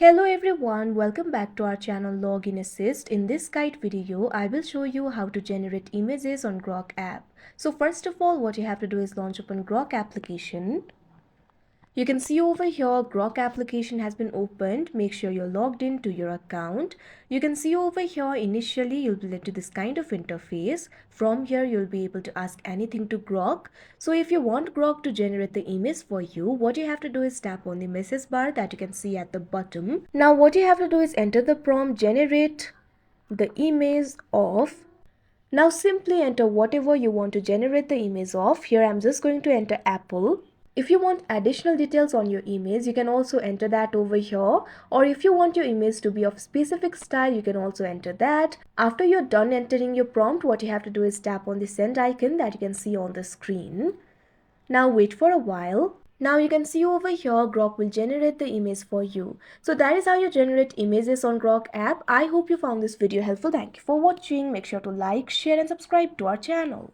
Hello everyone, welcome back to our channel Login Assist. In this guide video, I will show you how to generate images on Grok app. So first of all, what you have to do is launch open Grok application. You can see over here Grok application has been opened. Make sure you're logged in to your account. You can see over here initially you'll be led to this kind of interface. From here you'll be able to ask anything to Grok. So if you want Grok to generate the image for you, what you have to do is tap on the message bar that you can see at the bottom. Now what you have to do is enter the prompt generate the image of. Now simply enter whatever you want to generate the image of. Here I'm just going to enter Apple. If you want additional details on your image, you can also enter that over here. Or if you want your image to be of specific style, you can also enter that. After you're done entering your prompt, what you have to do is tap on the send icon that you can see on the screen. Now wait for a while. Now you can see over here Grok will generate the image for you. So that is how you generate images on Grok app. I hope you found this video helpful. Thank you for watching. Make sure to like, share and subscribe to our channel.